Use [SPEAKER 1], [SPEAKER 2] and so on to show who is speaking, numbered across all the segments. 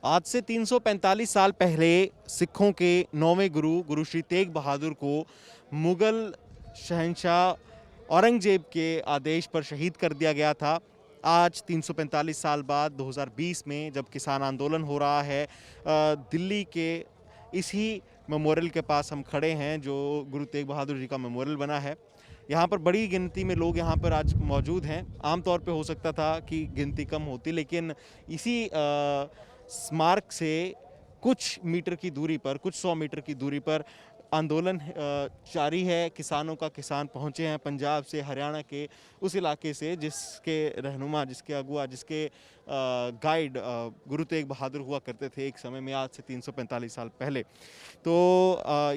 [SPEAKER 1] आज से 345 साल पहले सिखों के 9वें गुरु गुरु श्री तेग बहादुर को मुग़ल शहंशाह औरंगज़ेब के आदेश पर शहीद कर दिया गया था। आज 345 साल बाद 2020 में जब किसान आंदोलन हो रहा है, दिल्ली के इसी मेमोरियल के पास हम खड़े हैं जो गुरु तेग बहादुर जी का मेमोरियल बना है। यहाँ पर बड़ी गिनती में लोग यहाँ पर आज मौजूद हैं। आमतौर पे हो सकता था कि गिनती कम होती, लेकिन इसी स्मारक से कुछ मीटर की दूरी पर, कुछ 100 मीटर की दूरी पर आंदोलन जारी है। किसानों का किसान पहुँचे हैं पंजाब से, हरियाणा के उस इलाके से जिसके रहनुमा, जिसके अगुआ, जिसके गाइड गुरु तेग बहादुर हुआ करते थे एक समय में, आज से 345 साल पहले। तो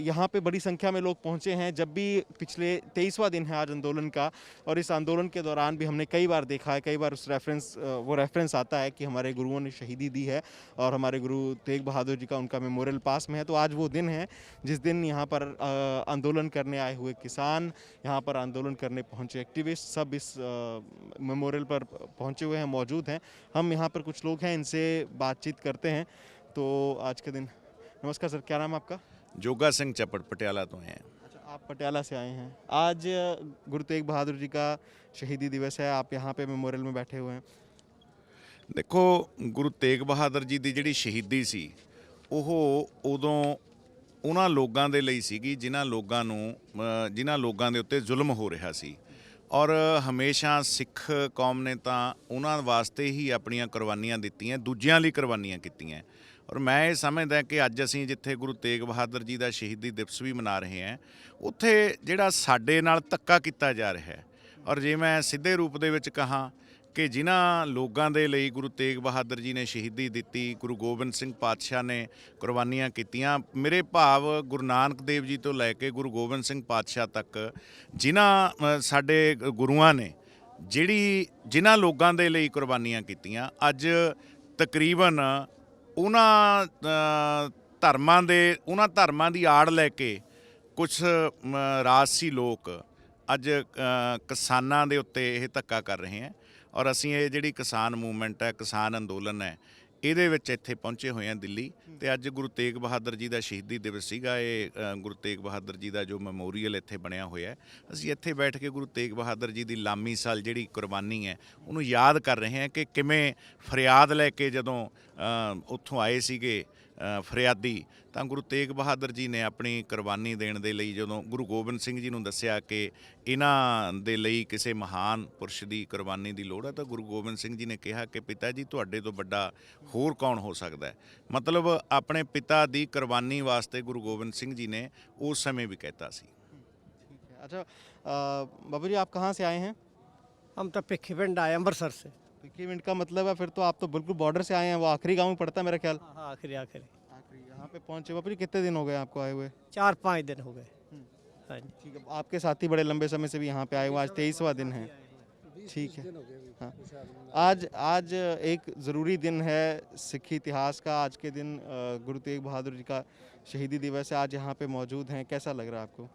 [SPEAKER 1] यहाँ पे बड़ी संख्या में लोग पहुँचे हैं। जब भी पिछले 23वां दिन है आज आंदोलन का, और इस आंदोलन के दौरान भी हमने कई बार देखा है, कई बार उस रेफरेंस आता है कि हमारे गुरुओं ने शहीदी दी है और हमारे गुरु तेग बहादुर जी का उनका मेमोरियल पास में है। तो आज वो दिन है जिस दिन यहाँ पर आंदोलन करने आए हुए किसान, यहाँ पर आंदोलन करने पहुँचे एक्टिविस्ट, सब इस मेमोरियल पर पहुँचे हुए हैं, मौजूद हैं। हम यहाँ पर कुछ लोग हैं, इनसे बातचीत करते हैं। तो आज के दिन, नमस्कार सर, क्या नाम है आपका?
[SPEAKER 2] जोगा सिंह चपड़, पटियाला तो हैं।
[SPEAKER 1] अच्छा, आप पटियाला से आए हैं। आज गुरु तेग बहादुर जी का शहीदी दिवस है, आप यहाँ पे मेमोरियल में बैठे हुए हैं।
[SPEAKER 2] देखो, गुरु तेग बहादुर जी ਦੀ ਜਿਹੜੀ ਸ਼ਹੀਦੀ ਸੀ ਉਹ ਉਦੋਂ ਉਹਨਾਂ ਲੋਕਾਂ ਦੇ ਲਈ ਸੀਗੀ ਜਿਨ੍ਹਾਂ ਲੋਕਾਂ ਦੇ ਉੱਤੇ ਜ਼ੁਲਮ ਹੋ ਰਿਹਾ ਸੀ, ਔਰ ਹਮੇਸ਼ਾ ਸਿੱਖ ਕੌਮ ਨੇ ਤਾਂ ਉਹਨਾਂ ਵਾਸਤੇ ਹੀ ਆਪਣੀਆਂ ਕੁਰਬਾਨੀਆਂ ਦਿੱਤੀਆਂ, ਦੂਜਿਆਂ ਲਈ ਕੁਰਬਾਨੀਆਂ ਕੀਤੀਆਂ। ਔਰ ਮੈਂ ਇਹ ਸਮਝਦਾ ਕਿ ਅੱਜ ਅਸੀਂ ਜਿੱਥੇ ਗੁਰੂ ਤੇਗ ਬਹਾਦਰ ਜੀ ਦਾ ਸ਼ਹੀਦੀ ਦਿਵਸ ਵੀ ਮਨਾ ਰਹੇ ਹਾਂ, ਉੱਥੇ ਜਿਹੜਾ ਸਾਡੇ ਨਾਲ ਧੱਕਾ ਕੀਤਾ ਜਾ ਰਿਹਾ ਹੈ, ਔਰ ਜੇ ਮੈਂ ਸਿੱਧੇ ਰੂਪ ਦੇ ਵਿੱਚ ਕਹਾਂ ਕਿ ਜਿਨ੍ਹਾਂ ਲੋਕਾਂ ਦੇ ਲਈ ਗੁਰੂ ਤੇਗ ਬਹਾਦਰ ਜੀ ਨੇ ਸ਼ਹੀਦੀ ਦਿੱਤੀ, ਗੁਰੂ ਗੋਬਿੰਦ ਸਿੰਘ ਪਾਤਸ਼ਾਹ ਨੇ ਕੁਰਬਾਨੀਆਂ ਕੀਤੀਆਂ, ਮੇਰੇ ਭਾਵ ਗੁਰੂ ਨਾਨਕ ਦੇਵ ਜੀ ਤੋਂ ਲੈ ਕੇ ਗੁਰੂ ਗੋਬਿੰਦ ਸਿੰਘ ਪਾਤਸ਼ਾਹ ਤੱਕ ਜਿਨ੍ਹਾਂ ਸਾਡੇ ਗੁਰੂਆਂ ਨੇ ਜਿਨ੍ਹਾਂ ਲੋਕਾਂ ਦੇ ਲਈ ਕੁਰਬਾਨੀਆਂ ਕੀਤੀਆਂ, ਅੱਜ ਤਕਰੀਬਨ ਉਹਨਾਂ ਧਰਮਾਂ ਦੀ ਆੜ ਲੈ ਕੇ ਕੁਛ ਰਾਜਸੀ ਲੋਕ ਅੱਜ ਕਿਸਾਨਾਂ ਦੇ ਉੱਤੇ ਇਹ ਧੱਕਾ ਕਰ ਰਹੇ ਹੈ। ਔਰ ਅਸੀਂ ਇਹ ਜਿਹੜੀ ਕਿਸਾਨ ਮੂਵਮੈਂਟ ਹੈ, ਕਿਸਾਨ ਅੰਦੋਲਨ ਹੈ, ਇਹਦੇ ਵਿੱਚ ਇੱਥੇ ਪਹੁੰਚੇ ਹੋਏ ਹਾਂ ਦਿੱਲੀ। ਤੇ ਅੱਜ ਗੁਰੂ ਤੇਗ ਬਹਾਦਰ ਜੀ ਦਾ ਸ਼ਹੀਦੀ ਦਿਵਸ ਸੀਗਾ। ਇਹ ਗੁਰੂ ਤੇਗ ਬਹਾਦਰ ਜੀ ਦਾ ਜੋ ਮੈਮੋਰੀਅਲ ਇੱਥੇ ਬਣਿਆ ਹੋਇਆ, ਅਸੀਂ ਇੱਥੇ ਬੈਠ ਕੇ ਗੁਰੂ ਤੇਗ ਬਹਾਦਰ ਜੀ ਦੀ ਲਾਮੀ ਸਾਲ ਜਿਹੜੀ ਕੁਰਬਾਨੀ ਹੈ ਉਹਨੂੰ ਯਾਦ ਕਰ ਰਹੇ ਹਾਂ ਕਿ ਕਿਵੇਂ ਫਰਿਆਦ ਲੈ ਕੇ ਜਦੋਂ ਉੱਥੋਂ ਆਏ ਸੀਗੇ ਫਰਿਆਦੀ, ਤਾਂ ਗੁਰੂ ਤੇਗ ਬਹਾਦਰ ਜੀ ਨੇ ਆਪਣੀ ਕੁਰਬਾਨੀ ਦੇਣ ਦੇ ਲਈ ਜਦੋਂ ਗੁਰੂ ਗੋਬਿੰਦ ਸਿੰਘ ਜੀ ਨੂੰ ਦੱਸਿਆ ਕਿ ਇਹਨਾਂ ਦੇ ਲਈ ਕਿਸੇ ਮਹਾਨ ਪੁਰਸ਼ ਦੀ ਕੁਰਬਾਨੀ ਦੀ ਲੋੜ ਹੈ, ਤਾਂ ਗੁਰੂ ਗੋਬਿੰਦ ਸਿੰਘ ਜੀ ਨੇ ਕਿਹਾ ਕਿ ਪਿਤਾ ਜੀ ਤੁਹਾਡੇ ਤੋਂ ਵੱਡਾ ਹੋਰ ਕੌਣ ਹੋ ਸਕਦਾ ਹੈ। ਮਤਲਬ ਆਪਣੇ ਪਿਤਾ ਦੀ ਕੁਰਬਾਨੀ ਵਾਸਤੇ ਗੁਰੂ ਗੋਬਿੰਦ ਸਿੰਘ जी ने उस समय भी कहता सी।
[SPEAKER 1] ठीक है। अच्छा बाबू जी, आप कहाँ से आए हैं?
[SPEAKER 3] हम तो पिखीपिंड आए, अमृतसर से।
[SPEAKER 1] पिखीपिंड का मतलब है फिर तो आप तो बिल्कुल बॉर्डर से आए हैं, वो आखिरी गांव में पड़ता है मेरा ख्याल।
[SPEAKER 3] हाँ, आखिरी
[SPEAKER 1] यहाँ पे पहुँचे। बाबू जी, कितने दिन हो गए आपको आए हुए?
[SPEAKER 3] 4-5 दिन हो गए। हाँ जी।
[SPEAKER 1] ठीक है। आपके साथी बड़े लंबे समय से भी यहाँ पे आए हुए, आज 23वां दिन है। ठीक है। हाँ, आज एक ज़रूरी दिन है सिख इतिहास का। आज के दिन गुरु तेग बहादुर जी का शहीदी दिवस है, आज यहाँ पे मौजूद हैं। कैसा लग रहा है आपको?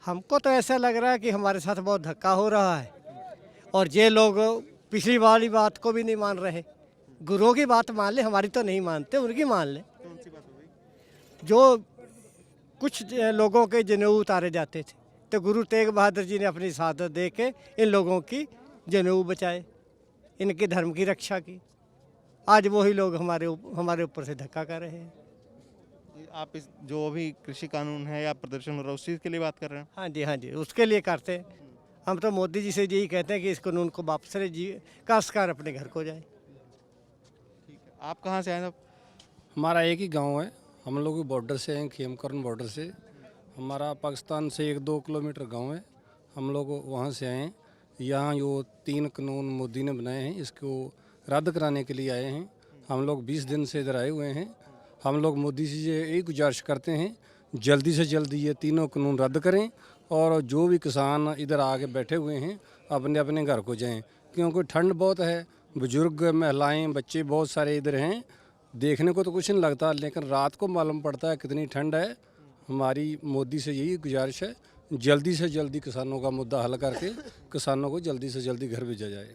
[SPEAKER 3] हमको तो ऐसा लग रहा है कि हमारे साथ बहुत धक्का हो रहा है, और ये लोग पिछली वाली बात को भी नहीं मान रहे। गुरुओं की बात मान ले, हमारी तो नहीं मानते, उनकी मान ले।
[SPEAKER 1] कौन सी बात हो गई?
[SPEAKER 3] जो कुछ लोगों के जनेऊ उतारे जाते थे, तो गुरु तेग बहादुर जी ने अपनी शहादत दे के इन लोगों की जनेऊ बचाए, इनके धर्म की रक्षा की। आज वही लोग हमारे ऊपर से धक्का कर रहे हैं।
[SPEAKER 1] आप इस जो अभी कृषि कानून है या प्रदर्शन हो रहा है, उस चीज़ के लिए बात कर रहे हैं?
[SPEAKER 3] हाँ जी, उसके लिए करते हैं। हम तो मोदी जी से यही कहते हैं कि इस कानून को वापस ले, काश्तकार अपने घर को जाए।
[SPEAKER 1] ठीक है। आप कहाँ से आए साहब?
[SPEAKER 4] हमारा एक ही गांव है, हम लोग बॉर्डर से हैं, खेमकरन बॉर्डर से। हमारा पाकिस्तान से 1-2 किलोमीटर गांव है, हम लोग वहां से आए हैं। यहाँ जो 3 कानून मोदी ने बनाए हैं, इसको रद्द कराने के लिए आए हैं। हम लोग 20 दिन से इधर आए हुए हैं। हम लोग मोदी जी से यही गुजारिश करते हैं, जल्दी से जल्दी ये तीनों कानून रद्द करें, और जो भी किसान इधर आके बैठे हुए हैं अपने अपने घर को जाएं, क्योंकि ठंड बहुत है, बुजुर्ग, महिलाएं, बच्चे बहुत सारे इधर हैं। देखने को तो कुछ नहीं लगता, लेकिन रात को मालूम पड़ता है कितनी ठंड है। हमारी मोदी से यही गुजारिश है, जल्दी से जल्दी किसानों का मुद्दा हल करके किसानों को जल्दी से जल्दी घर भेजा जाए।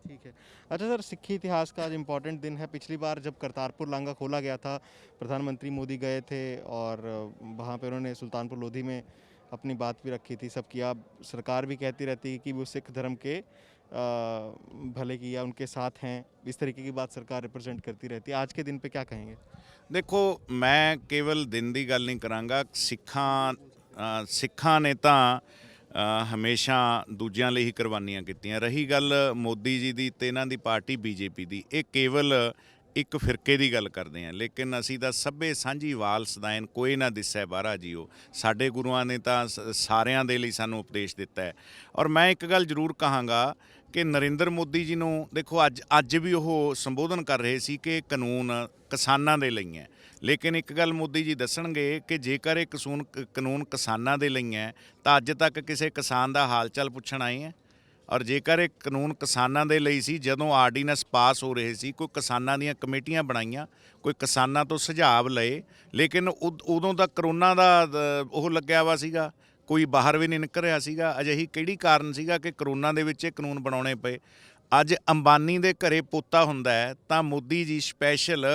[SPEAKER 1] ठीक है। अच्छा सर, सिक्खी इतिहास का आज इम्पोर्टेंट दिन है। पिछली बार जब करतारपुर लांगा खोला गया था, प्रधानमंत्री मोदी गए थे और वहाँ पे उन्होंने सुल्तानपुर लोधी में अपनी बात भी रखी थी, सब किया। सरकार भी कहती रहती है कि वो सिख धर्म के भले की या उनके साथ हैं, इस तरीके की बात सरकार रिप्रेजेंट करती रहती है। आज के दिन पे क्या कहेंगे?
[SPEAKER 2] ਦੇਖੋ ਮੈਂ ਕੇਵਲ ਦਿਨ ਦੀ ਗੱਲ ਨਹੀਂ ਕਰਾਂਗਾ। ਸਿੱਖਾਂ ਨੇ ਤਾਂ ਹਮੇਸ਼ਾ ਦੂਜਿਆਂ ਲਈ ਹੀ ਕੁਰਬਾਨੀਆਂ ਕੀਤੀਆਂ। ਰਹੀ ਗੱਲ ਮੋਦੀ ਜੀ ਦੀ ਤੇ ਇਹਨਾਂ ਦੀ ਪਾਰਟੀ ਬੀਜੇਪੀ ਦੀ, ਇਹ ਕੇਵਲ ਇੱਕ ਫਿਰਕੇ ਦੀ ਗੱਲ ਕਰਦੇ ਹਾਂ, ਲੇਕਿਨ ਅਸੀਂ ਤਾਂ ਸਭੇ ਸਾਂਝੀ ਵਾਲ ਸਦਾਇਨ ਕੋਈ ਨਾ ਦਿਸੈ ਬਾਹਰਾ ਜੀਓ। ਸਾਡੇ ਗੁਰੂਆਂ ਨੇ ਤਾਂ ਸਾਰਿਆਂ ਦੇ ਲਈ ਸਾਨੂੰ ਉਪਦੇਸ਼ ਦਿੱਤਾ ਹੈ। ਔਰ ਮੈਂ ਇੱਕ ਗੱਲ ਜ਼ਰੂਰ ਕਹਾਂਗਾ ਕਿ ਨਰਿੰਦਰ ਮੋਦੀ ਜੀ ਨੂੰ ਦੇਖੋ, ਅੱਜ ਵੀ ਉਹ ਸੰਬੋਧਨ ਕਰ ਰਹੇ ਸੀ ਕਿ ਕਾਨੂੰਨ ਕਿਸਾਨਾਂ ਦੇ ਲਈ ਹੈ, ਲੇਕਿਨ ਇੱਕ ਗੱਲ ਮੋਦੀ ਜੀ ਦੱਸਣਗੇ ਕਿ ਜੇਕਰ ਇਹ ਕਾਨੂੰਨ ਕਿਸਾਨਾਂ ਦੇ ਲਈ ਹੈ ਤਾਂ ਅੱਜ ਤੱਕ ਕਿਸੇ ਕਿਸਾਨ ਦਾ ਹਾਲ ਚਾਲ ਪੁੱਛਣ ਆਏ ਹੈ? ਔਰ ਜੇਕਰ ਇਹ ਕਾਨੂੰਨ ਕਿਸਾਨਾਂ ਦੇ ਲਈ ਸੀ, ਜਦੋਂ ਆਰਡੀਨੈਂਸ ਪਾਸ ਹੋ ਰਹੇ ਸੀ, ਕੋਈ ਕਿਸਾਨਾਂ ਦੀਆਂ ਕਮੇਟੀਆਂ ਬਣਾਈਆਂ, ਕੋਈ ਕਿਸਾਨਾਂ ਤੋਂ ਸੁਝਾਅ ਲਏ, ਲੇਕਿਨ ਉਦੋਂ ਤਾਂ ਕਰੋਨਾ ਦਾ ਉਹ ਲੱਗਿਆ ਵਾ ਸੀਗਾ, ਕੋਈ ਬਾਹਰ ਵੀ ਨਹੀਂ ਨਿਕਲ ਰਿਹਾ ਸੀਗਾ। ਅਜਿਹੀ ਕਿਹੜੀ ਕਾਰਨ ਸੀਗਾ ਕਿ ਕਰੋਨਾ ਦੇ ਵਿੱਚ ਇਹ ਕਾਨੂੰਨ ਬਣਾਉਣੇ ਪਏ? ਅੱਜ ਅੰਬਾਨੀ ਦੇ ਘਰੇ ਪੋਤਾ ਹੁੰਦਾ ਹੈ ਤਾਂ ਮੋਦੀ ਜੀ ਸਪੈਸ਼ਲ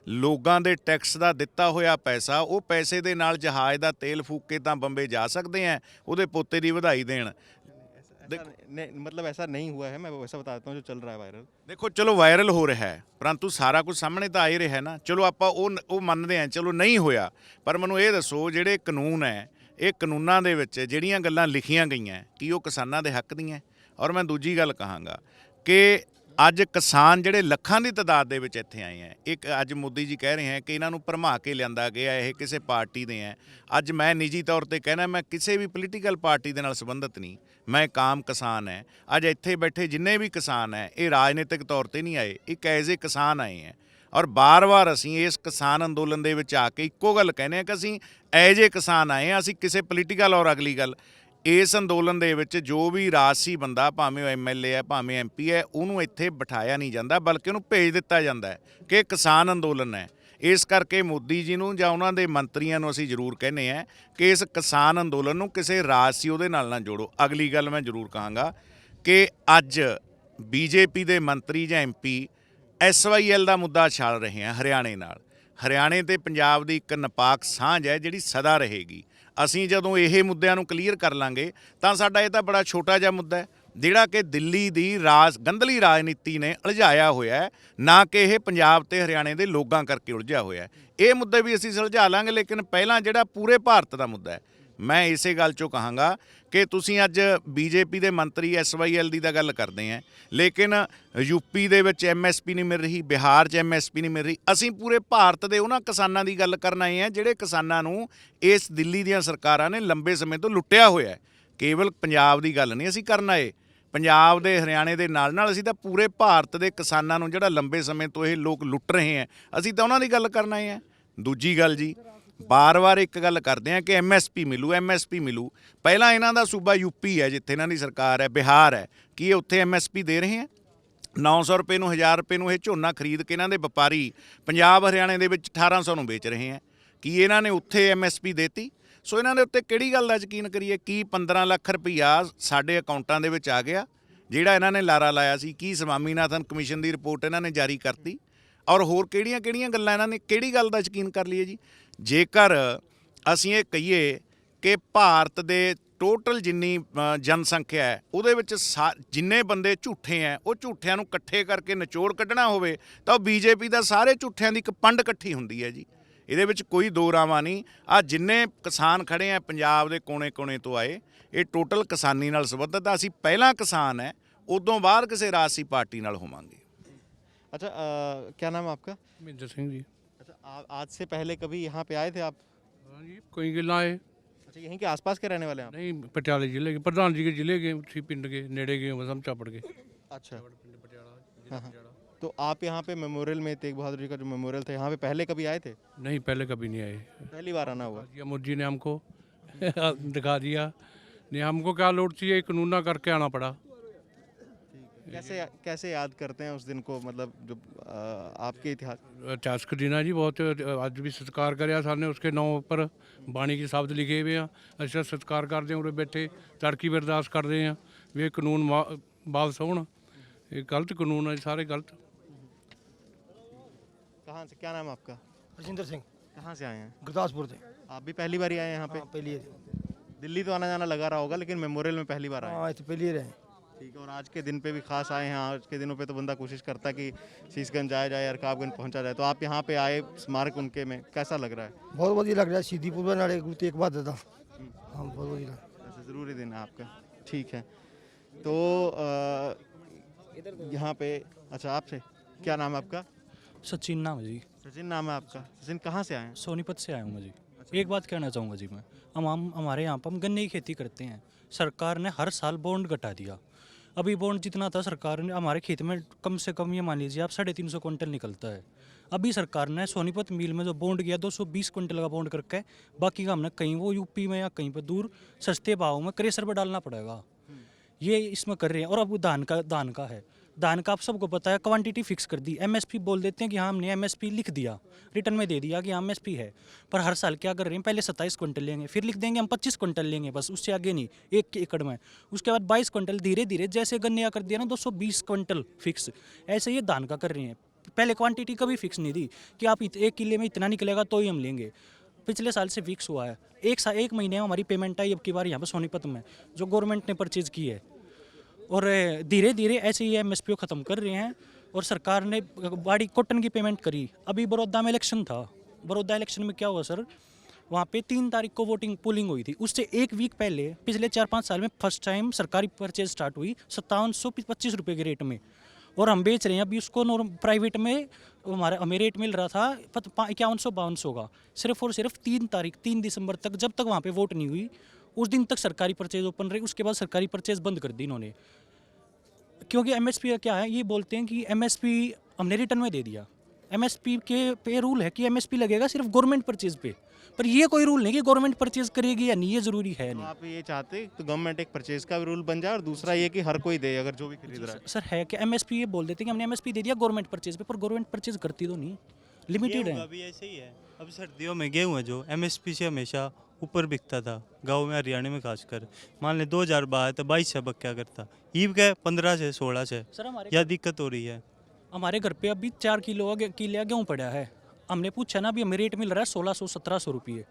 [SPEAKER 2] ਲੋਕਾਂ ਦੇ ਟੈਕਸ ਦਾ ਦਿੱਤਾ ਹੋਇਆ ਪੈਸਾ, ਉਹ ਪੈਸੇ ਦੇ ਨਾਲ ਜਹਾਜ਼ ਦਾ ਤੇਲ ਫੂਕ ਕੇ ਤਾਂ ਬੰਬੇ ਜਾ ਸਕਦੇ ਆ ਉਹਦੇ ਪੋਤੇ ਦੀ ਵਧਾਈ ਦੇਣ।
[SPEAKER 1] मतलब ऐसा नहीं हुआ है, मैं वैसा बता देता हूँ जो चल रहा है वायरल।
[SPEAKER 2] ਦੇਖੋ ਚਲੋ ਵਾਇਰਲ ਹੋ ਰਿਹਾ ਹੈ, ਪਰੰਤੂ ਸਾਰਾ ਕੁਝ ਸਾਹਮਣੇ ਤਾਂ ਆ ਹੀ ਰਿਹਾ ਨਾ। ਚਲੋ ਆਪਾਂ ਉਹ ਮੰਨਦੇ ਹਾਂ, ਚਲੋ ਨਹੀਂ ਹੋਇਆ, ਪਰ ਮੈਨੂੰ ਇਹ ਦੱਸੋ ਜਿਹੜੇ ਕਾਨੂੰਨ ਹੈ, ਇਹ ਕਾਨੂੰਨਾਂ ਦੇ ਵਿੱਚ ਜਿਹੜੀਆਂ ਗੱਲਾਂ ਲਿਖੀਆਂ ਗਈਆਂ ਕੀ ਉਹ ਕਿਸਾਨਾਂ ਦੇ ਹੱਕ ਦੀਆਂ? ਔਰ ਮੈਂ ਦੂਜੀ ਗੱਲ ਕਹਾਂਗਾ ਕਿ ਅੱਜ ਕਿਸਾਨ ਜਿਹੜੇ ਲੱਖਾਂ ਦੀ ਤਾਦਾਦ ਦੇ ਵਿੱਚ ਇੱਥੇ ਆਏ ਹੈ, ਇੱਕ ਅੱਜ ਮੋਦੀ ਜੀ ਕਹਿ ਰਹੇ ਹੈ ਕਿ ਇਹਨਾਂ ਨੂੰ ਭਰਮਾ ਕੇ ਲਿਆਂਦਾ ਗਿਆ, ਇਹ ਕਿਸੇ ਪਾਰਟੀ ਦੇ ਹੈ। ਅੱਜ ਮੈਂ ਨਿੱਜੀ ਤੌਰ ਤੇ ਕਹਿਣਾ, ਮੈਂ ਕਿਸੇ ਵੀ ਪੋਲੀਟੀਕਲ ਪਾਰਟੀ ਦੇ ਨਾਲ ਸੰਬੰਧਿਤ ਨਹੀਂ, ਮੈਂ ਇੱਕ ਆਮ ਕਿਸਾਨ ਹੈ। ਅੱਜ ਇੱਥੇ ਬੈਠੇ ਜਿੰਨੇ ਵੀ ਕਿਸਾਨ ਹੈ, ਇਹ ਰਾਜਨੀਤਿਕ ਤੌਰ ਤੇ ਨਹੀਂ ਆਏ, ਇੱਕ ਐਜ਼ ਏ ਕਿਸਾਨ ਆਏ ਹੈ। ਔਰ ਬਾਰ-ਬਾਰ ਅਸੀਂ ਇਸ ਕਿਸਾਨ ਅੰਦੋਲਨ ਦੇ ਵਿੱਚ ਆ ਕੇ ਇੱਕੋ ਗੱਲ ਕਹਿੰਦੇ ਹਾਂ ਕਿ ਅਸੀਂ ਐਜ਼ ਏ ਕਿਸਾਨ ਆਏ ਹਾਂ, ਅਸੀਂ ਕਿਸੇ ਪੋਲੀਟੀਕਲ। ਔਰ ਅਗਲੀ ਗੱਲ, ਇਸ ਅੰਦੋਲਨ ਦੇ ਵਿੱਚ ਜੋ ਵੀ ਰਾਜਸੀ ਬੰਦਾ, ਭਾਵੇਂ ਉਹ ਐਮਐਲਏ ਹੈ, ਭਾਵੇਂ ਐਮਪੀ ਹੈ, ਉਹਨੂੰ ਇੱਥੇ ਬਿਠਾਇਆ ਨਹੀਂ ਜਾਂਦਾ, ਬਲਕਿ ਉਹਨੂੰ ਭੇਜ ਦਿੱਤਾ ਜਾਂਦਾ ਹੈ ਕਿ ਇਹ ਕਿਸਾਨ ਅੰਦੋਲਨ ਹੈ। ਇਸ ਕਰਕੇ ਮੋਦੀ ਜੀ ਨੂੰ ਜਾਂ ਉਹਨਾਂ ਦੇ ਮੰਤਰੀਆਂ ਨੂੰ ਅਸੀਂ ਜ਼ਰੂਰ ਕਹਿੰਦੇ ਹਾਂ ਕਿ ਇਸ ਕਿਸਾਨ ਅੰਦੋਲਨ ਨੂੰ ਕਿਸੇ ਰਾਜਸੀ ਉਹਦੇ ਨਾਲ ਨਾ ਜੋੜੋ। ਅਗਲੀ ਗੱਲ ਮੈਂ ਜ਼ਰੂਰ ਕਹਾਂਗਾ ਕਿ ਅੱਜ ਬੀਜੇਪੀ ਦੇ ਮੰਤਰੀ ਜਾਂ ਐਮਪੀ SYL ਦਾ ਮੁੱਦਾ ਛਾਲ ਰਹੇ ਆ ਹਰਿਆਣੇ ਨਾਲ। ਹਰਿਆਣੇ ਤੇ ਪੰਜਾਬ ਦੀ ਇੱਕ ਨਾਪਾਕ ਸਾਂਝ ਹੈ ਜਿਹੜੀ ਸਦਾ ਰਹੇਗੀ। ਅਸੀਂ ਜਦੋਂ ਇਹ ਮੁੱਦਿਆਂ ਨੂੰ ਕਲੀਅਰ ਕਰ ਲਾਂਗੇ ਤਾਂ ਸਾਡਾ ਇਹ ਤਾਂ ਬੜਾ ਛੋਟਾ ਜਿਹਾ ਮੁੱਦਾ ਹੈ ਜਿਹੜਾ ਕਿ ਦਿੱਲੀ ਦੀ ਗੰਧਲੀ ਰਾਜਨੀਤੀ ਨੇ ਉਲਝਾਇਆ ਹੋਇਆ ਹੈ, ਨਾ ਕਿ ਇਹ ਪੰਜਾਬ ਤੇ ਹਰਿਆਣੇ ਦੇ ਲੋਕਾਂ ਕਰਕੇ ਉਲਝਿਆ ਹੋਇਆ ਹੈ। ਇਹ ਮੁੱਦੇ ਵੀ ਅਸੀਂ ਸੁਲਝਾ ਲਾਂਗੇ, ਲੇਕਿਨ ਪਹਿਲਾਂ ਜਿਹੜਾ ਪੂਰੇ ਭਾਰਤ ਦਾ ਮੁੱਦਾ ਹੈ, ਮੈਂ ਇਸੇ ਗੱਲ 'ਚੋਂ ਕਹਾਂਗਾ ਕਿ ਤੁਸੀਂ ਅੱਜ ਬੀਜੇਪੀ ਦੇ ਮੰਤਰੀ SYL ਦੀ ਤਾਂ ਗੱਲ ਕਰਦੇ ਹੈ, ਲੇਕਿਨ ਯੂਪੀ ਦੇ ਵਿੱਚ MSP ਨਹੀਂ ਮਿਲ ਰਹੀ, ਬਿਹਾਰ 'ਚ MSP ਨਹੀਂ ਮਿਲ ਰਹੀ। ਅਸੀਂ ਪੂਰੇ ਭਾਰਤ ਦੇ ਉਹਨਾਂ ਕਿਸਾਨਾਂ ਦੀ ਗੱਲ ਕਰਨ ਆਏ ਹਾਂ ਜਿਹੜੇ ਕਿਸਾਨਾਂ ਨੂੰ ਇਸ ਦਿੱਲੀ ਦੀਆਂ ਸਰਕਾਰਾਂ ਨੇ ਲੰਬੇ ਸਮੇਂ ਤੋਂ ਲੁੱਟਿਆ ਹੋਇਆ ਹੈ। ਕੇਵਲ ਪੰਜਾਬ ਦੀ ਗੱਲ ਨਹੀਂ ਅਸੀਂ ਕਰਨ ਆਏ, ਪੰਜਾਬ ਦੇ ਹਰਿਆਣੇ ਦੇ ਨਾਲ ਨਾਲ ਅਸੀਂ ਤਾਂ ਪੂਰੇ ਭਾਰਤ ਦੇ ਕਿਸਾਨਾਂ ਨੂੰ ਜਿਹੜਾ ਲੰਬੇ ਸਮੇਂ ਤੋਂ ਇਹ ਲੋਕ ਲੁੱਟ ਰਹੇ ਹੈ, ਅਸੀਂ ਤਾਂ ਉਹਨਾਂ ਦੀ ਗੱਲ ਕਰਨ ਆਏ ਹਾਂ। ਦੂਜੀ ਗੱਲ ਜੀ, ਬਾਰ-ਬਾਰ ਇੱਕ ਗੱਲ ਕਰਦੇ ਹਾਂ ਕਿ MSP ਮਿਲੂ। ਪਹਿਲਾਂ ਇਹਨਾਂ ਦਾ ਸੂਬਾ ਯੂਪੀ ਹੈ ਜਿੱਥੇ ਇਹਨਾਂ ਦੀ ਸਰਕਾਰ ਹੈ, ਬਿਹਾਰ ਹੈ, ਕੀ ਇਹ ਉੱਥੇ MSP ਦੇ ਰਹੇ ਹੈ? 900 ਰੁਪਏ ਨੂੰ 1000 ਰੁਪਏ ਨੂੰ ਇਹ ਝੋਨਾ ਖਰੀਦ ਕੇ ਇਹਨਾਂ ਦੇ ਵਪਾਰੀ ਪੰਜਾਬ ਹਰਿਆਣੇ ਦੇ ਵਿੱਚ 1800 ਨੂੰ ਵੇਚ ਰਹੇ ਹੈ। ਕੀ ਇਹਨਾਂ ਨੇ ਉੱਥੇ MSP ਦੇਤੀ? ਸੋ ਇਹਨਾਂ ਦੇ ਉੱਤੇ ਕਿਹੜੀ ਗੱਲ ਦਾ ਯਕੀਨ ਕਰੀਏ? ਕੀ 15 ਲੱਖ ਰੁਪਈਆ ਸਾਡੇ ਅਕਾਊਂਟਾਂ ਦੇ ਵਿੱਚ ਆ ਗਿਆ ਜਿਹੜਾ ਇਹਨਾਂ ਨੇ ਲਾਰਾ ਲਾਇਆ ਸੀ? ਕੀ ਸਵਾਮੀਨਾਥਨ ਕਮਿਸ਼ਨ ਦੀ ਰਿਪੋਰਟ ਇਹਨਾਂ ਨੇ ਜਾਰੀ ਕਰਤੀ? ਔਰ ਹੋਰ ਕਿਹੜੀਆਂ ਗੱਲਾਂ ਇਹਨਾਂ ਨੇ, ਕਿਹੜੀ ਗੱਲ ਦਾ ਯਕੀਨ ਕਰ ਲਈਏ ਜੀ? ਜੇਕਰ ਅਸੀਂ ਇਹ ਕਹੀਏ ਕਿ ਭਾਰਤ ਦੇ ਟੋਟਲ ਜਿੰਨੀ ਜਨਸੰਖਿਆ ਹੈ ਉਹਦੇ ਵਿੱਚ ਜਿੰਨੇ ਬੰਦੇ ਝੂਠੇ ਹੈ, ਉਹ ਝੂਠਿਆਂ ਨੂੰ ਇਕੱਠੇ ਕਰਕੇ ਨਿਚੋੜ ਕੱਢਣਾ ਹੋਵੇ ਤਾਂ ਉਹ BJP ਦਾ ਸਾਰੇ ਝੂਠਿਆਂ ਦੀ ਇੱਕ ਪੰਡ ਇਕੱਠੀ ਹੁੰਦੀ ਹੈ ਜੀ। ਇਹਦੇ ਵਿੱਚ ਕੋਈ ਦੋ ਰਾਵਾਂ ਨਹੀਂ। ਆ ਜਿੰਨੇ ਕਿਸਾਨ ਖੜੇ ਆ ਪੰਜਾਬ ਦੇ ਕੋਨੇ-ਕੋਨੇ ਤੋਂ ਆਏ, ਇਹ ਟੋਟਲ ਕਿਸਾਨੀ ਨਾਲ ਸੰਬੰਧਿਤ ਆ। ਅਸੀਂ ਪਹਿਲਾਂ ਕਿਸਾਨ ਹੈ, ਉਦੋਂ ਬਾਅਦ ਕਿਸੇ ਰਾਜਸੀ ਪਾਰਟੀ ਨਾਲ ਹੋਵਾਂਗੇ।
[SPEAKER 1] अच्छा, क्या नाम है आपका?
[SPEAKER 4] मिंदर सिंह जी।
[SPEAKER 1] अच्छा, आज से पहले कभी यहाँ पे आए थे आप?
[SPEAKER 4] हाँ जी, कोई गिला है
[SPEAKER 1] अच्छा, यहीं के आसपास के रहने वाले हैं आप?
[SPEAKER 4] नहीं, पटियाले जिले के प्रधान जी के जिले के उसी पिंड के नेड़े के बस हम चापड़ के।
[SPEAKER 1] अच्छा, हाँ हाँ। तो आप यहाँ पे मेमोरियल में तेग बहादुर जी का जो मेमोरियल था, यहाँ पे पहले कभी आए थे?
[SPEAKER 4] नहीं, पहले कभी नहीं आए।
[SPEAKER 1] पहली बार आना हुआ?
[SPEAKER 4] मोदी ने हमको दिखा दिया, नहीं हमको क्या लोड थी, कानून ना करके आना पड़ा।
[SPEAKER 1] कैसे कैसे याद करते हैं उस दिन को, मतलब जो आपके इतिहास।
[SPEAKER 5] ਇਤਿਹਾਸਕ ਦਿਨ ਹੈ ਜੀ ਬਹੁਤ। ਅੱਜ ਵੀ ਸਤਿਕਾਰ ਕਰਿਆ ਸਾਨੇ ਉਸਕੇ ਨਾਂ ਉੱਪਰ ਬਾਣੀ ਕੇ ਸ਼ਬਦ ਲਿਖੇ ਹੋਏ ਆ। ਅਸੀਂ ਤਾਂ ਸਤਿਕਾਰ ਕਰਦੇ ਹਾਂ ਉਰੇ ਬੈਠੇ, ਤੜਕੀ ਵੀ ਅਰਦਾਸ ਕਰਦੇ ਹਾਂ ਵੀ ਇਹ ਕਾਨੂੰਨ ਵਾਪਸ ਹੋਣ। ਇਹ ਗਲਤ ਕਾਨੂੰਨ ਹੈ, ਸਾਰੇ ਗਲਤ।
[SPEAKER 1] कहाँ से, क्या नाम है आपका?
[SPEAKER 3] राजेंद्र सिंह
[SPEAKER 1] कहाँ से आए हैं?
[SPEAKER 3] गुरदासपुर से।
[SPEAKER 1] आप भी पहली बार ही आए हैं यहाँ पे?
[SPEAKER 3] पहली
[SPEAKER 1] दिल्ली तो आना जाना लगा रहा होगा, लेकिन मेमोरियल में पहली बार आए हैं।
[SPEAKER 3] हाँ तो पहली रहे।
[SPEAKER 1] ठीक है, और आज के दिन पे भी खास आए हैं। आज के दिनों पे तो बंदा कोशिश करता है कि शीशगंज जाया जाए, रकाबगंज पहुंचा जाए, तो आप यहाँ पे आए स्मारक उनके में, कैसा लग रहा है?
[SPEAKER 3] बहुत बढ़िया लग रहा है। सीधी पूर्व नाले गुरु तेग बहादुर दा। हाँ बहुत बढ़िया।
[SPEAKER 1] ऐसे ज़रूरी दिन है आपका। ठीक है, तो यहाँ पे, अच्छा आपसे क्या नाम है आपका?
[SPEAKER 6] सचिन नाम है जी।
[SPEAKER 1] सचिन नाम है आपका। सचिन कहाँ से आए हैं?
[SPEAKER 6] सोनीपत से आया हूँ मैं जी। एक बात कहना चाहूँगा जी, मैं हम हमारे यहाँ पर हम गन्ने की खेती करते हैं। सरकार ने हर साल बॉन्ड घटा दिया। अभी बॉन्ड जितना था सरकार ने, हमारे खेत में कम से कम ये मान लीजिए आप 350 क्विंटल निकलता है। अभी सरकार ने सोनीपत मिल में जो बॉन्ड किया 220 क्विंटल का बॉन्ड करके, बाकी का हमने कहीं वो यूपी में या कहीं पर दूर सस्ते भाव में क्रेशर पर डालना पड़ेगा, ये इसमें कर रहे हैं। और अब धान का है, धान का आप सबको पता है क्वांटिटी फिक्स कर दी। एमएसपी बोल देते हैं कि हाँ हमने एमएसपी लिख दिया, रिटर्न में दे दिया कि हाँ एमएसपी है, पर हर साल क्या कर रहे हैं, पहले 27 क्विंटल लेंगे, फिर लिख देंगे हम 25 क्विंटल लेंगे, बस उससे आगे नहीं, 1 एकड़ में। उसके बाद 22 क्विंटल, धीरे धीरे जैसे गन्ने का कर दिया ना 220 क्विंटल फिक्स, ऐसे ये धान का कर रहे हैं। पहले क्वांटिटी कभी फिक्स नहीं दी कि आप 1 किले में इतना निकलेगा तो ही हम लेंगे। पिछले साल से फिक्स हुआ है। एक महीने में हमारी पेमेंट आई अब की बार यहाँ पर सोनीपत में, जो गवर्नमेंट ने परचेज की है। और धीरे धीरे ऐसे ही एमएसपी को ख़त्म कर रहे हैं। और सरकार ने बाड़ी कॉटन की पेमेंट करी। अभी बड़ौदा में इलेक्शन था, बड़ौदा इलेक्शन में क्या हुआ सर, वहाँ पे 3 तारीख को वोटिंग पोलिंग हुई थी। उससे 1 वीक पहले पिछले 4-5 साल में फर्स्ट टाइम सरकारी परचेज स्टार्ट हुई 5725 रुपये के रेट में, और हम बेच रहे हैं अभी उसको। प्राइवेट में हमें रेट मिल रहा था 5100-5200 का, सिर्फ और सिर्फ 3 दिसंबर तक, जब तक वहाँ पे वोट नहीं हुई उस दिन तक सरकारी परचेज ओपन रही। उसके बाद सरकारी परचेज बंद कर दी इन्होंने, क्योंकि एमएसपी का क्या है, ये बोलते हैं कि एमएसपी हमने रिटर्न में दे दिया। एमएसपी के पे रूल है कि एमएसपी लगेगा सिर्फ गवर्नमेंट परचेज पे, पर ये कोई रूल नहीं कि गवर्नमेंट परचेज करेगी या नहीं, ये जरूरी है
[SPEAKER 1] तो
[SPEAKER 6] नहीं।
[SPEAKER 1] आप ये चाहते तो गवर्नमेंट एक परचेज का भी रूल बन जाए, और दूसरा ये कि हर कोई दे अगर जो भी खरीद रहा है।
[SPEAKER 6] सर है कि एमएसपी ये बोल देते हैं कि हमने एमएसपी दे दिया गवर्नमेंट परचेज पे, पर गवर्नमेंट परचेज करती तो नहीं, लिमिटेड है।
[SPEAKER 7] अभी ऐसे ही है। अब सर्दियों में गेहूँ है जो एमएसपी से हमेशा ऊपर बिकता था, गाँव में हरियाणा में खासकर, मान ले 2000 बात है 22 से बक क्या करता, ईब का 15 से 16 से,
[SPEAKER 6] सर हमारे
[SPEAKER 7] यह दिक्कत हो रही है।
[SPEAKER 6] हमारे घर पे अभी 4 किलो गेहूँ पड़ा है। हमने पूछा ना, अभी हमें रेट मिल रहा है 1600-1700 रुपये।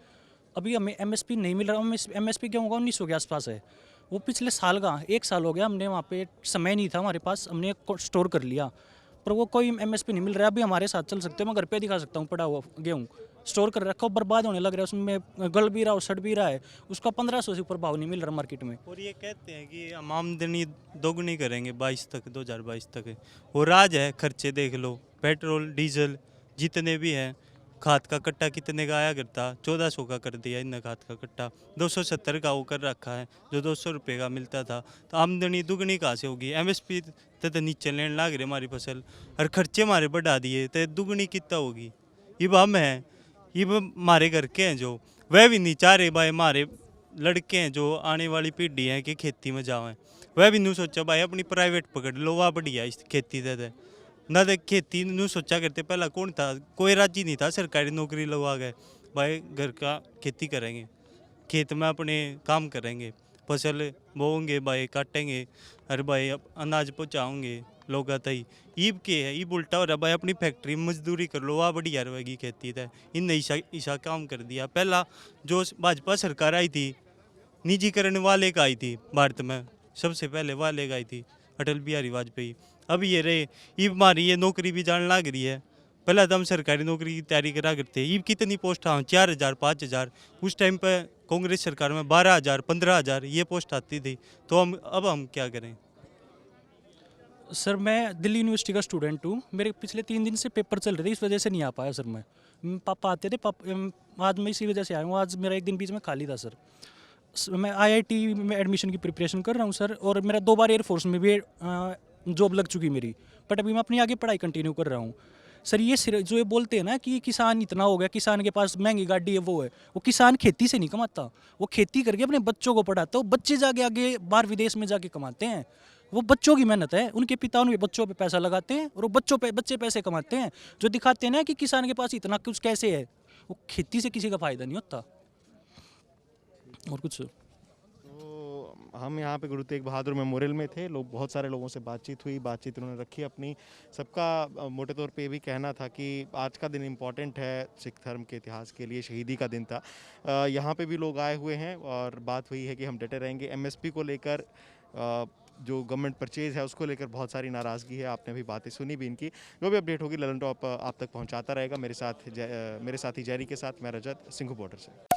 [SPEAKER 6] अभी हमें एमएसपी नहीं मिल रहा। एमएसपी गेहूँ का 1900 के आसपास है। वो पिछले साल का 1 साल हो गया, हमने वहाँ पे समय नहीं था हमारे पास, हमने स्टोर कर लिया, पर वो कोई एमएसपी नहीं मिल रहा। अभी हमारे साथ चल सकते हो, मैं घर पे दिखा सकता हूँ पड़ा हुआ गेहूँ स्टोर कर रखा, बर्बाद होने लग रहा है, उसमें गल भी रहा, सड़ भी रहा है, उसका 1500 से ऊपर भाव नहीं मिल रहा मार्केट में।
[SPEAKER 7] और ये कहते हैं कि हम आमदनी दोगुनी करेंगे 22 तक, 2022 तक। वो राज है, खर्चे देख लो, पेट्रोल डीजल जितने भी हैं। खाद का कट्टा कितने का आया करता, 1400 का कर दिया इन्हें खाद का कट्टा, 270 का वो कर रखा है जो 200 रुपये का मिलता था। तो आमदनी दुगनी कहाँ से होगी? एमएसपी तो नीचे लेने लग रहे हमारी फसल, और खर्चे हमारे बढ़ा दिए तो दुगनी कितना होगी। ये हम हैं, ये हमारे घर के हैं जो, वह भी नहीं चाह रहे भाई हमारे लड़के हैं जो आने वाली पीढ़ी है कि खेती में जाएं, वह भी नहीं सोचा भाई अपनी प्राइवेट पकड़ लो, वह बढ़िया इस खेती दे ना। तो खेती नहीं सोचा करते, पहला कौन था, कोई राजी नहीं था सरकारी नौकरी लगवा गए भाई, घर का खेती करेंगे, खेत में अपने काम करेंगे, फसल बोएंगे भाई, काटेंगे, अरे भाई अनाज पहुँचाओगे लोग तई। ईब के है, ईब उल्टा हो रहा भाई, अपनी फैक्ट्री में मजदूरी कर लो, वह बढ़िया रहेगी खेती है। इन ईसा काम कर दिया। पहला जो भाजपा सरकार आई थी, निजीकरण वाले का आई थी भारत में, सबसे पहले वाले का आई थी अटल बिहारी वाजपेयी। अब ये रहे, ईब हमारी ये नौकरी भी जान लग रही है। पहले तो हम सरकारी नौकरी की तैयारी करा करते, ईब कितनी पोस्ट आ 4000 5000, उस टाइम पर कांग्रेस सरकार में 12000 15000 ये पोस्ट आती थी। तो अब हम क्या करें?
[SPEAKER 6] सर मैं दिल्ली यूनिवर्सिटी का स्टूडेंट हूँ, मेरे पिछले 3 दिन से पेपर चल रहे थे, इस वजह से नहीं आ पाया सर मैं। पापा आते थे, आज मैं इसी वजह से आया हूँ, आज मेरा 1 दिन बीच में खाली था सर। मैं आईआईटी में एडमिशन की प्रिपरेशन कर रहा हूँ सर, और मेरा 2 बार एयरफोर्स में भी जॉब लग चुकी मेरी, बट अभी मैं अपनी आगे पढ़ाई कंटिन्यू कर रहा हूँ सर। ये जो ये बोलते हैं ना कि किसान इतना हो गया, किसान के पास महंगी गाड़ी है, वो किसान खेती से नहीं कमाता, वो खेती करके अपने बच्चों को पढ़ाता है, वो बच्चे जाके आगे बाहर विदेश में जाके कमाते हैं। वो बच्चों की मेहनत है, उनके पिता उनके बच्चों पे पैसा लगाते हैं और वो बच्चे पैसे कमाते हैं। जो दिखाते हैं ना कि किसान के पास इतना कुछ कैसे है, वो खेती से किसी का फायदा नहीं होता। और कुछ
[SPEAKER 1] तो हम यहाँ पे गुरु तेग बहादुर मेमोरियल में थे, लोग बहुत सारे लोगों से बातचीत हुई, बातचीत उन्होंने रखी अपनी। सबका मोटे तौर पे ये भी कहना था कि आज का दिन इम्पॉर्टेंट है सिख धर्म के इतिहास के लिए, शहीदी का दिन था। यहाँ पे भी लोग आए हुए हैं और बात हुई है कि हम डटे रहेंगे। एमएसपी को लेकर जो गवर्नमेंट परचेज है उसको लेकर बहुत सारी नाराज़गी है, आपने भी बातें सुनी भी इनकी। जो भी अपडेट होगी ललन टॉप आप तक पहुँचाता रहेगा। मेरे साथी जैरी के साथ मैं रजत, सिंघू बॉर्डर से।